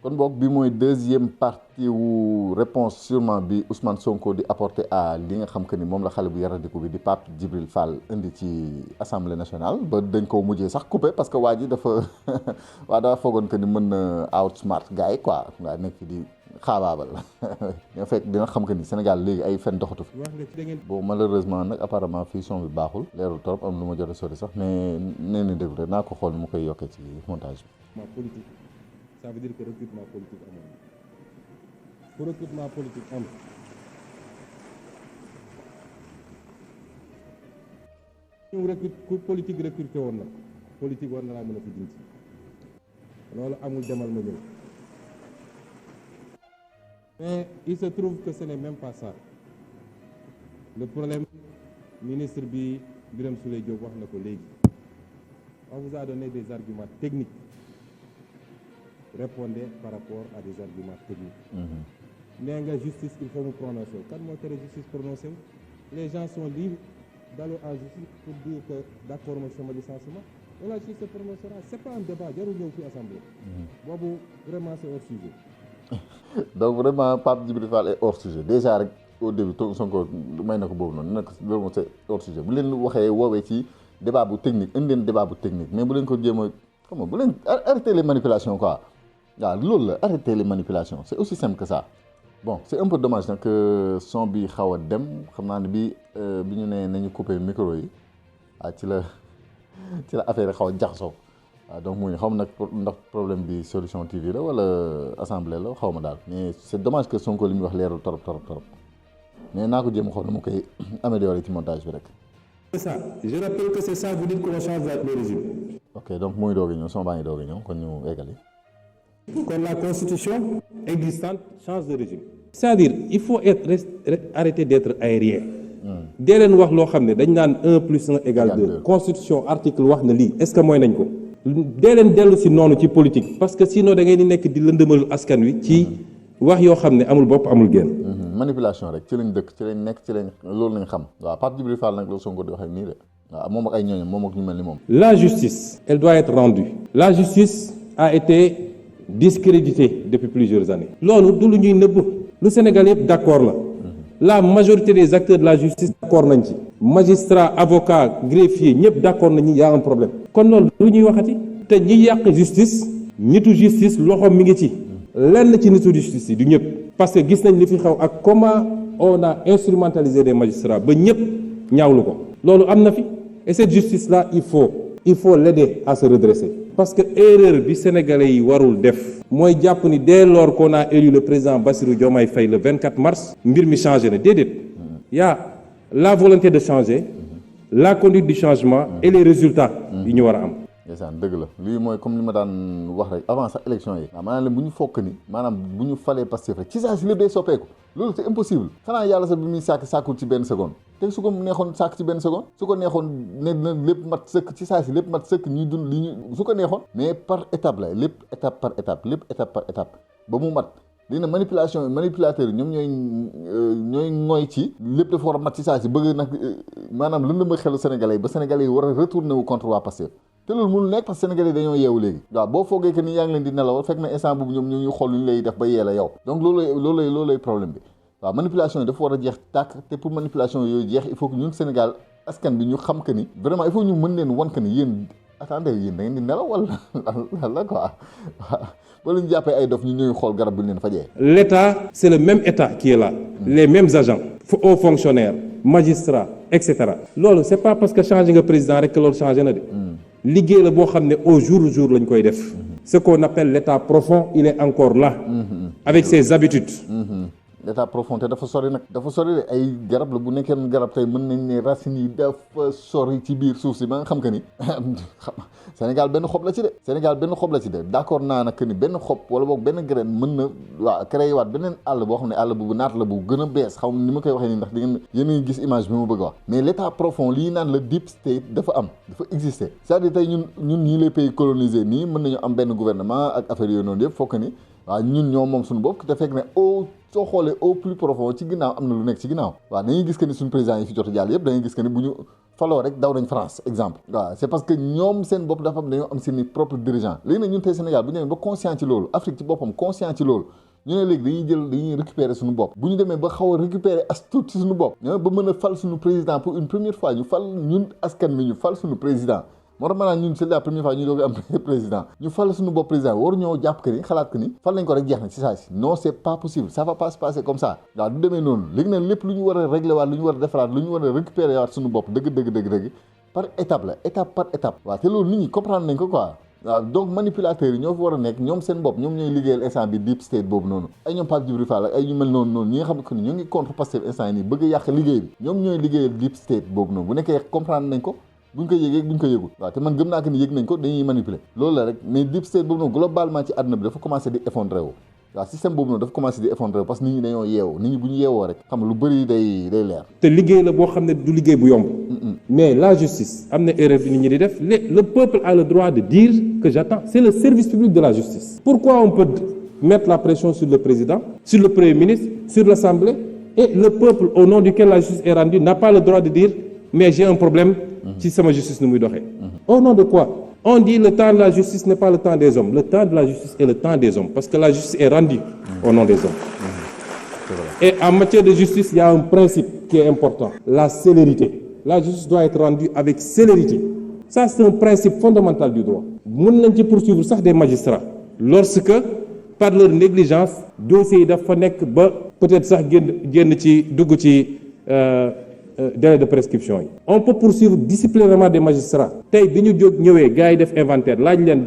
kon boog bi mooy deuxième partie wu réponse sûrement bi Ousmane Sonko di apporter à li nga xam que ni moom la xale bu yaradiku bi di Pape Djibril Fall indi ci assemblée nationale ba dañ koo mujjee sax coupé parce que waa ji dafa dafa foogoon que ni mën na outsmart gars yi quoi waa nekk di xaabaabal nga fekk dina xam que ni Sénégal léegi ay fen doxatu fi. bon malheureusement nag apparemment fii son bi baaxul leerul trop am lu ma jot a sori sax mais nee na déglu rek naa ko xool mu koy yokkee ci montage bi. Ça veut dire que recrutement politique amoon pour recrutement politique am ñu ku politique recruté woon na politique war na laa mën a fi dindi loolu amul demal ma ñëw mais il se trouve que ce n'est même pas ça le problème ministre bi Birame Souleye Diop wax na ko léegi on vous a donné des arguments techniques. Répondez par rapport à des arguments techniques. nee nga justice il faut mu prononcer wu kan moo tere justice prononcé wu les gens sont libres d'aller en justice pour dire que d'accord ma sama licenciement et la justice se prononcera c'est pas un débat jarul ñëw ci assemblée. boobu vraiment c'est hors sujet. donc vraiment Pape Djibril Fall est hors sujet déjà rek au début Sonko may na ko boobu noonu nag loolu moom c'est hors sujet bu leen waxee woowee ci débat bu technique indi leen débat bu technique mais bu leen ko jéem a xam nga bu leen arrêter les manipulations quoi. waaw loolu la arrêter les manipulations c'est aussi simple que ça bon c'est un peu dommage nag que son bi xaw a dem xam naa ne bi ñu nee nañu couper micro yi ci la affaire yi xaw a jaxasoo waaw donc muy xaw ma nag ndax problème bi Solution TV la wala assemblée la xaw ma daal mais c'est dommage que Sonko li muy wax leerul torop mais naa ko jéem a xool na mu koy améliorer ci montage bi rek. C'est ça je rappelle que c'est ça vous dites qu'on change le régime. ok donc muy doog a ñëw son baa ngi doog a ñëw kon ñu eggali. Quand la constitution existante change de régime. C'est-à-dire il faut arrêter d'être aérien. dee leen wax loo xam ne dañ naan 1+1 = 2. constitution article wax na lii est-ce que mooy nañ ko. dee leen dellu si noonu ci politique. parce que sinon da ngay di nekk di lëndëmal askan wi ci wax yoo xam ne amul bopp amul génn. manipulation rek ci lañ dëkk ci lañ nekk ci lañ loolu lañ xam. waaw Pape Djibril Fall nag loolu Sonko di waxee nii de waaw moom ak ay ñooñam moom ak ñu mel ni moom. La justice elle doit être rendue. La justice a été discrédité depuis plusieurs années. loolu du lu ñuy nëbb lu Sénégal yëpp d'accord la majorité des acteurs de la justice d'accord nañ ci magistrats avocats greffiers ñëpp d'accord nañu y a un problème kon loolu lu ñuy waxati te ñi yàq justice nitu justice loxoom mi ngi ci lenn ci nitu justice yi du ñëpp parce que gis nañ li fi xew ak comment on a instrumentalisé des magistrats ba ñëpp ñaawlu ko loolu am na fi et cette justice là il faut l'aider à se redresser parce que erreur bi sénégalais yi warul def mooy jàpp ni dès lors qu'on a élu le président Bassirou Diomaye Faye le 24 mars mbir mi changé na déedéet y a la volonté de changer la conduite du changement et les résultats yi ñu war a am. ndeysaan dëgg la lii mooy comme li ma daan wax rek avant sax élection yi waaw maanaam bu ñu fokk ni maanaam bu ñu falee Pastef rek ci saa si lépp day soppeeku loolu c'est impossible xanaa yàlla sax bi muy sàkkul ci benn seconde te su ko neexoon sàkk ci benn seconde su ko neexoon ne na lépp mat sëkk ci saa si lépp mat sëkk ñuy dund li ñu su ko neexoon mais par étape la lépp étape par étape ba mu mat li ne manipulateurs yi ñoom ñooy ŋooy ci lépp dafa war a mat ci saa si bëgg nag maanaam lënd ma xelu sénégalais yi ba sénégalais yi war a retourner wu contre waa Pastef te loolu mënul nekk parce que sénégalais dañoo yeewu léegi waaw boo foogee que ni yaa ngi leen di nelawal fekk na instant boobu ñoom ñu ngi xool lu ñu lay def ba yee la yow donc loolay problème bi waaw manipulation yi dafa war a jeex tàkk te pour manipulation yooyu jeex il faut que ñun Sénégal askan bi ñu xam que ni vraiment il faut ñu mën leen wan que ni yéen attendez yéen da ngeen di nelaw wala quoi waaw ba lu ñu jàppee ay dof ñu ñëw xool garab bi leen fajee. L'État c'est le même État qui est là les mêmes agents hauts fonctionnaires magistrats etc. loolu c'est pas parce que changé nga président rek que loolu changé na de. liggéey la boo xam ne au jour lañ koy def. ce qu'on appelle l'état profond il est encore là. avec ses habitudes. l'état profond te dafa sori nag dafa sori de ay garab la bu nekkee garab tey mën nañ ne racines yi dafa sori ci biir suuf si ba nga xam que ni Sénégal benn xob la ci de d'accord naa nag que ni benn xob wala boog benn graine mën na waa créé waat beneen àll boo xam ne àll bu naat la bu gën a bees xaw ni ma koy waxee nii ndax di ngeen yéen a ngi gis image bi ma bëgg a wax mais l'état profond lii naan la deep state dafa exister c'est-à-dire tey ñun ñii les pays colonisés nii mën nañu am benn gouvernement ak affaire yooyu noonu yëpp fokk ni waaw ñun ñoo moom suñu bopp te fekk ne soo xoolee au plus profond ci ginnaaw am na lu nekk ci ginnaaw waaw dañuy gis que ni suñu président yi fi jot a jàll yëpp dañuy gis que ni bu ñu faloo rek daw nañ France exemple waaw c'est parce que ñoom seen bopp dafa am dañoo am seen propre dirigeant léegi nag ñun tey Sénégal bu ñu demee ba conscient ci loolu Afrique ci boppam conscient ci loolu ñu ne léegi dañuy récupérer suñu bopp bu ñu demee ba xaw a récupérer as tuut ci suñu bopp ba mën a fal suñu président pour une première fois ñu fal ñun askan mi ñu fal suñu président moo tax maanaam ñun c'est la première fois ñu doog am président ñu fal suñu bopp président waru ñoo jàpp que ni xalaat que ni fal nañ ko rek jeex na ci saa si non c'est pas possible ça va pas se passer comme ça waaw du demee noonu léegi nag lépp lu ñu war a régler waat lu ñu war a defaraat lu ñu war a récupérer waat suñu bopp dëgg par étape la étape par étape waaw te loolu nit ñi comprendre nañ ko quoi waaw donc manipulateurs yi ñoo fi war a nekk ñoom seen bopp ñoom ñooy liggéeyal instant bi deep state boobu noonu ay ñoom Pape Djibril Fall ak ay ñu mel noonu ñi nga xam ne ñoo ngi contre Pastef instant yi nii bëgg a yàq liggéey bi ñoom ñooy liggéeyal deep state boobu noonu bu nekkee comprendre nañ ko buñ ko yëgee buñ ko yëgul waaw te man gëm naa que ni yëg nañ ko dañuy manipuler loolu la rek mais deep state boobu noonu globalement ci àdduna bi dafa commencé di effondré wu waaw système boobu noonu dafa commencé di effondré wu parce que nit ñi dañoo yeewu nit ñi bu ñu yeewoo rek xam nga lu bëri day leer te liggéey la boo xam ne du liggéey bu yomb mais la justice am na erreur bi nit ñi di def le peuple a le droit de dire que j'attends c'est le service public de la justice pourquoi on peut mettre la pression sur le président sur le premier ministre sur l'Assemblée et le peuple au nom duquel la justice est rendue n'a pas le droit de dire mais j'ai un problème ci sama justice nu muy doxee au nom de quoi on dit le temps de la justice n'est pas le temps des hommes le temps de la justice est le temps des hommes parce que la justice est rendue au nom des hommes et en matière de justice il y a un principe qui est important la célérité la justice doit être rendue avec célérité ça c'est un principe fondamental du droit mën nañ ci poursuivre sax des magistrats lorsque par leur négligence dossiers yi dafa nekk ba peut-être sax génn ci dugg ci délai de prescription yi on peut poursuivre disciplinairement des magistrats tey bi ñu jóg ñëwee gars yi def inventaire laaj leen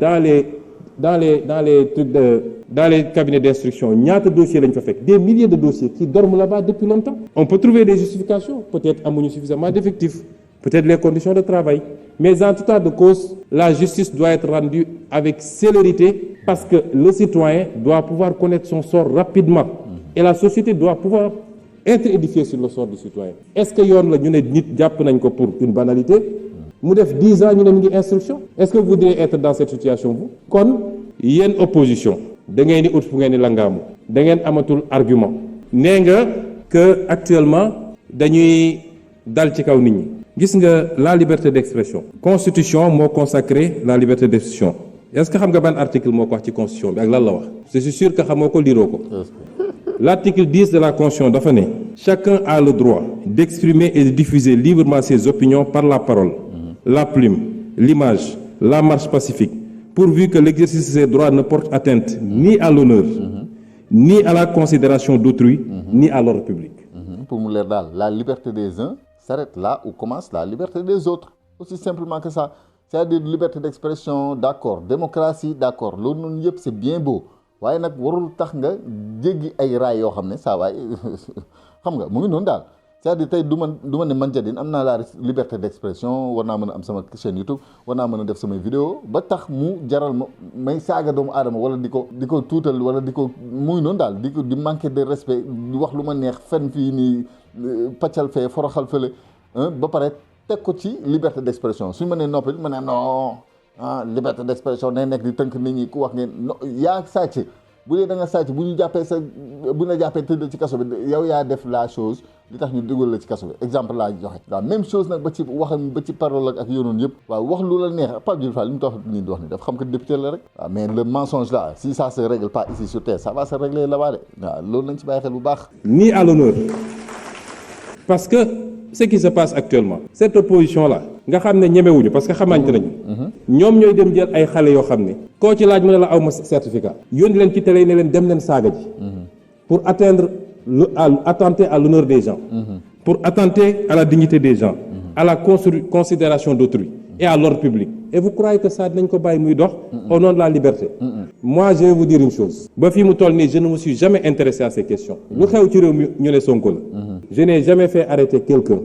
dans les cabinets d'instruction ñaata dossiers lañ fa fekk des milliers de dossiers qui dorment là-bas depuis longtemps on peut trouver des justifications peut-être amuñu suffisamment d'effectifs peut-être les conditions de travail mais en tout état de cause la justice doit être rendue avec célérité parce que le citoyen doit pouvoir connaître son sort rapidement et la société doit pouvoir être édifié sur le sort du citoyen est-ce que yoon la ñu ne nit jàpp nañ ko pour une banalité mu def 10 ans ñu ne mu ngi instruction est-ce que vous voudriez être dans cette situation vous kon yéen opposition da ngeen di ut fu ngeen di langaamu da ngeen amatul argument nee nga que actuellement dañuy dal ci kaw nit ñi gis nga la liberté d'expression constitution moo consacré la liberté d'expression est-ce que xam nga ban article moo ko wax ci constitution bi ak lan la wax je suis sûr que xamoo ko liroo ko l'article 10 de la Constitution dafa ne chacun a le droit d'exprimer et de diffuser librement ses opinions par la parole, la plume, l'image, la marche pacifique, pourvu que l'exercice de ces droits ne porte atteinte ni à l'honneur, ni à la considération d'autrui, ni à l'ordre public. Pour mu leer daal la liberté des uns s'arrête là où commence la liberté des autres. Aussi simplement que ça. C'est-à-dire liberté d'expression, d'accord, démocratie, d'accord, loolu noonu yëpp c'est bien beau. waaye nag warul tax nga jéggi ay raay yoo xam ne saa waay xam nga mu ngi noonu daal c'est-à-dire tey du ma ne man Jadine am naa la liberté d'expression war naa mën a am sama chaîne YouTube war naa mën a def samay vidéo ba tax mu jaral ma may saaga doomu aadama wala di ko tuutal wala di ko mu ngi noonu daal di manquer de respect di wax lu ma neex fen fii nii paccal fee foroxal fële ba pare teg ko ci liberté d'expression suñu ma nee noppi ma ne non liberté d'expression day nekk di tënk nit ñi ku wax ngeen yaa sàcc bu dee da nga sàcc bu ñu jàppee bu la jàppee tëdd ci kaso bi yow yaa def la chose li tax ñu dugal la ci kaso bi exemple laa joxe waaw même chose nag ba ci waxam ba ci parole ak yoonoonu yëpp waaw wax lu la neex Pape Djibril Fall li mu tax nii di wax ni dafa xam que député la rek waaw mais le mensonge là si ça se règle pas ici sur terre ça va se régler là-bas de waaw loolu nañ ci bàyyi xel bu baax ni à l'honneur parce que ce qui se passe actuellement cette opposition là nga xam ne ñemewuñu parce que xamante nañu ñoom ñooy dem jël ay xale yoo xam ne koo ci laaj mu ne la aw ma certificat yónni leen ci télé yi ne leen dem leen saaga ji pour attenter à l'honneur des gens pour attenter à la dignité des gens à la considération d'autrui et à l'ordre public et vous croyez que ça dinañ ko bàyyi muy dox au nom de la liberté moi je vais vous dire une chose ba fii mu toll nii je ne me suis jamais intéressé à ces questions lu xew ci réew mi ñu ne Sonko la je n'ai jamais fait arrêter quelqu'un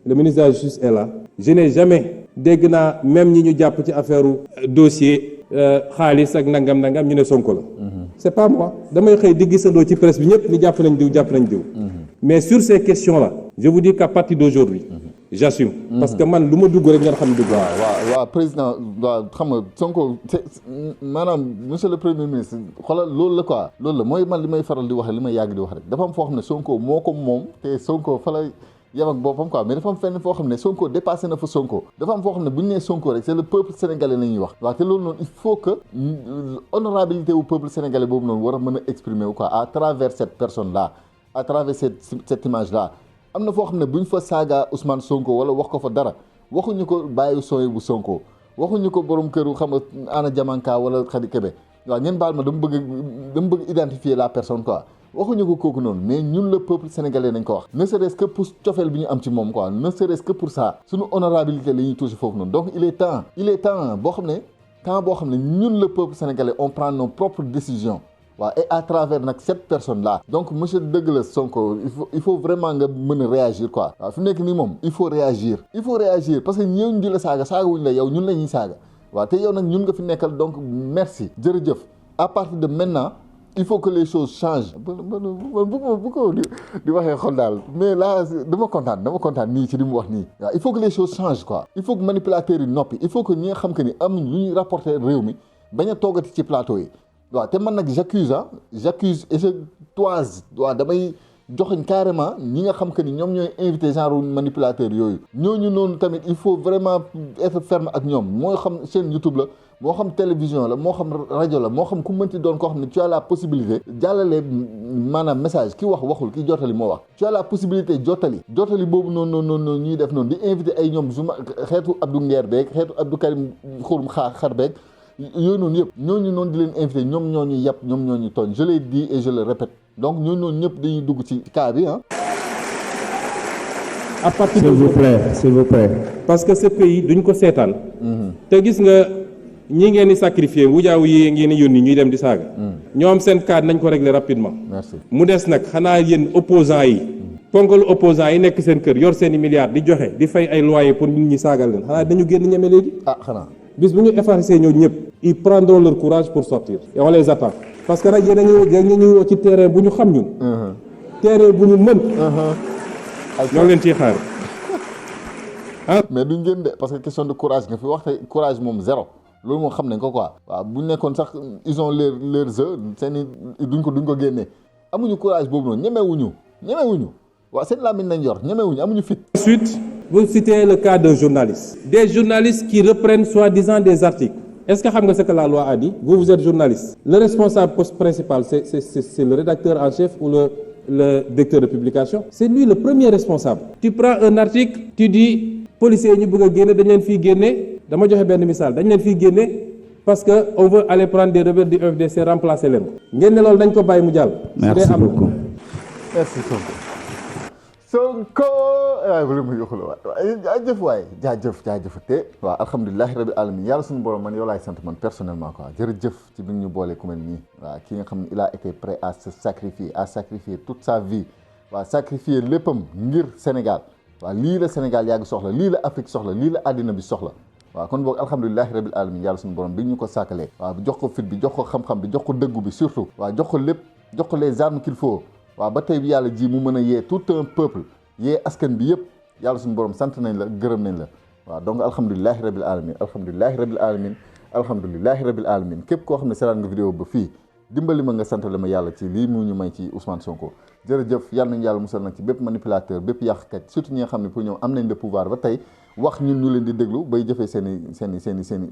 le ministre de la justice est là je n'ai jamais dégg naa même ñi ñu jàpp ci affaire dossier xaalis ak nangam ñu ne Sonko la c'est pas moi damay xëy di gisandoo ci presse bi ñëpp ni jàpp nañ diw mais sur ces questions là je vous dis qu'à partir d'aujourd'hui j'assume. parce que man lu ma dugg rek ngeen xam ne dugg. waaw président waaw xam nga Sonko maanaam monsieur le premier ministre xoolal loolu la quoi loolu la mooy man li may faral di wax li may yàgg di wax rek dafa am foo xam ne Sonko moo ko moom te Sonko fa la yem ak boppam quoi mais dafa am fenn foo xam ne Sonko dépassé na fa Sonko dafa am foo xam ne bu ñu nee Sonko rek c'est le peuple sénégalais la ñuy wax waaw te loolu noonu il faut que honorabilité wu peuple sénégalais boobu noonu war a mën a exprimer wu quoi à travers cette personne là à travers cette image là am na foo xam ne bu ñu fa saaga Ousmane Sonko wala wax ko fa dara waxuñu ko bàyyi sooy bu Sonko waxuñu ko borom këru xam nga Anna Diamanka wala Khady Kébé waaw ngeen baal ma dama bëgg identifier la personne quoi waxuñu ko kooku noonu mais ñun le peuple sénégalais nañ ko wax ne serait-ce que pour cofeel bi ñu am ci moom quoi ne serait-ce que pour ça suñu honorabilité la ñuy touché foofu noonu donc il est temps boo xam ne ñun le peuple sénégalais on prend nos propres décisions waaw et à travers nag cette personne là donc monsieur dëgg la Sonko il faut vraiment nga mën a réagir quoi waaw fi nekk nii moom il faut réagir parce que ñëw di la saaga wuñ la yow ñun la ñuy saaga waaw te yow nag ñun nga fi nekkal donc merci jërëjëf à partir de maintenant il faut que les choses changent bu ko di waxee xol daal mais là dama kontaan nii ci li mu wax nii waaw il faut que les choses changent quoi il faut que manipulateurs yi noppi il faut que ñi nga xam que ni amuñ lu ñuy rapporter réew mi bañ a toogati ci plateau yi waaw te man nag j'accuse et je toise waaw damay joxoñ carrément ñi nga xam que ni ñoom ñooy invité genre manipulateur yooyu ñooñu noonu tamit il faut vraiment être ferme ak ñoom moo xam chaîne YouTube la moo xam télévision la moo xam rajo la moo xam ku mënti doon koo xam ne tu as la possibilité jàllale maanaam message ki wax waxul ki jottali moo wax tu as la possibilité jottali boobu noonu ñuy def noonu di invité ay ñoom Zuma xeetu Abdou Nguer beeg xeetu Abdou Karim Xurum xar beeg yooyu noonu yëpp ñooñu noonu di leen invité ñoom ñooñu yàpp ñoom ñooñu tooñ je l'ai dit et je le répète donc ñooñu noonu ñëpp dañuy dugg ci cas bi à partir s'il vous plaît parce que ce pays duñ ko seetaan te gis nga ñi ngeen di sacrifier wujaawu yi ngeen di yónni ñuy dem di saaga ñoom seen cas nañ ko régler rapidement merci mu des nag xanaa yéen opposants yi ponkalu opposants yi nekk seen kër yor seen i milliards di joxe di fay ay loyer pour nit ñi saagal leen xanaa dañu génn ñeme léegi xanaa bis bu ñu effacer ñoo ñëpp ils prendront leur courage pour sortir et on les attend parce que nag yéen a ngi woo ci terrain bu ñu xam ñun terrain bu ñu mën ñoo leen ciy xaar mais duñ génn de parce que question de courage nga fi wax te courage moom zéro loolu moom xam nañ ko quoi waaw bu ñu nekkoon sax ils ont leurs œufs seen i duñ ko génnee amuñu courage boobu noonu ñemewuñu waaw seen làmmiñ nañ yor ñemewuñu amuñu fit. Ensuite, vous citez le cas d'un journaliste. Des journalistes qui reprennent soi-disant des articles. Est-ce que xam nga ce que la loi a dit? Vous êtes journaliste. Le responsable principal, c'est le rédacteur en chef ou le directeur de publication. C'est lui le premier responsable. Tu prends un article, tu dis policiers ñu bëgg a génne dañ leen fii génne dama joxe benn misaal dañ leen fii génne parce que on veut aller prendre des rebelles du FDC remplacer leen ko. ngeen ne loolu dañ ko bàyyi mu jàll. Merci beaucoup. Merci Sonko waaye bu mu yoxu la waay jaajëf te waaw alhamdulilahi rabbil alamin yàlla suñu borom man yow laay sant man personnellement quoi jërëjëf ci bi ñu boole ku mel nii waaw ki nga xam ne il a été prêt à se sacrifier toute sa vie waaw sacrifier léppam ngir Sénégal waaw lii la Sénégal yàgg soxla lii la Afrique soxla lii la àddina bi soxla waaw kon boog alhamdulilahi rabbil alamin yàlla suñu borom bi ñu ko sàkkalee waaw jox ko fit bi jox ko xam-xam bi jox ko dëggu bi surtout waaw jox ko lépp jox ko les armes qu'il faut waaw ba tey bi yàlla ji mu mën a yee tout un peuple yee askan bi yëpp yàlla suñu borom sant nañ la gërëm nañ la waaw donc alhamdulilahi rabbil alamin képp koo xam ne seetaan nga vidéo ba fii dimbali ma nga santale ma yàlla ci lii mu ñu may ci Ousmane Sonko jërëjëf yàlla nañu yàlla musal nag ci bépp manipulateur bépp yàqkat surtout ñi nga xam ne pour ñoom am nañ le pouvoir ba tey wax ñun ñu leen di déglu bay jëfee seen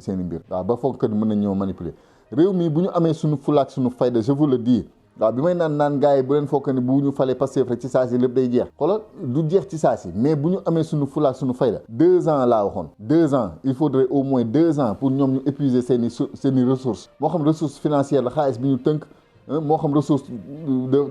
i mbir waaw ba foog que mën nañ ñoo manipuler réew mi bu ñu amee suñu fulaak suñu fayda je vous le dis waaw bi may naan gars yi bu leen fokk ni bu ñu falee Pastef rek ci saa si lépp day jeex xoolal du jeex ci saa si mais bu ñu amee suñu fulaak suñu fayda 2 ans laa waxoon 2 ans il faudrait au moins 2 ans pour ñoom ñu épuiser seen i ressources moo xam ressource financière la xaalis bi ñu tënk moo xam ressource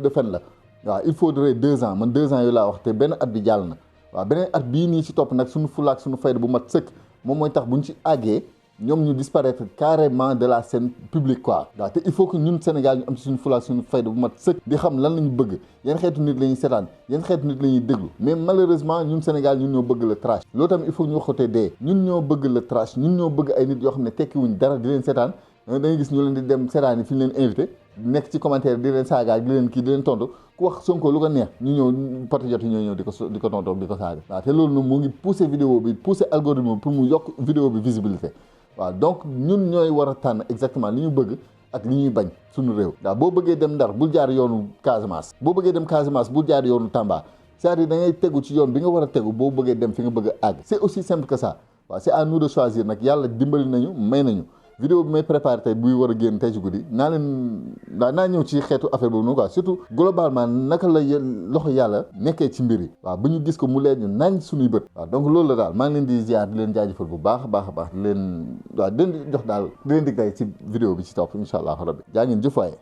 de fen la waaw il faudrait 2 ans man 2 ans yooyu laa wax te benn at bi jàll na waaw beneen at bii nii ci topp nag suñu fulaak suñu fayda bu mat sëkk moom mooy tax buñ ci àggee ñoom ñu disparaître carrément de la scène publique quoi waaw te il faut que ñun Sénégal ñu am ci suñu fulaak suñu fayda bu mat sëkk di xam lan lañu bëgg yan xeetu nit la ñuy seetaan yan xeetu nit la ñuy déglu mais malheureusement ñun Sénégal ñun ñoo bëgg le trash loolu tamit il faut ñu waxatee dee ñun ñoo bëgg le trash ñun ñoo bëgg ay nit yoo xam ne tekkiwuñ dara di leen seetaan da ngay gis ñu leen di dem seetaan yi fi ñu leen invité nekk ci commentaire di leen saaga di leen kii di leen tontu ku wax Sonko lu ko neex ñu ñëw patriote yi ñoo ñëw di ko tontu di ko saaga waaw te loolu nag mu ngi poussé vidéo bi poussé algorithme pour mu yokk vidéo bi visibilité waaw donc ñun ñooy war a tànn exactement li ñu bëgg ak li ñuy bañ suñu réew waaw boo bëggee dem Ndar bul jaar yoonu Casamance boo bëggee dem Casamance bul jaar yoonu Tamba c'est-à-dire da ngay tegu ci yoon bi nga war a tegu boo bëggee dem fi nga bëgg a àgg c'est aussi simple que ça waaw c'est à nous de choisir nag yàlla dimbali nañu may nañu vidéo bi may préparé tey buy war a génn tey ci guddi naa ñëw ci xeetu affaire boobu noonu quoi surtout globalement naka la loxo yàlla nekkee ci mbir yi waaw ba ñu gis ko mu leen ñu naañ suñuy bët waaw donc loolu la daal maa ngi leen di ziar di leen jaajëfal bu baax a baax di leen jox daal di leen dig day ci vidéo bi ci topp incha allah rabbi jaa ngeen jëf waaye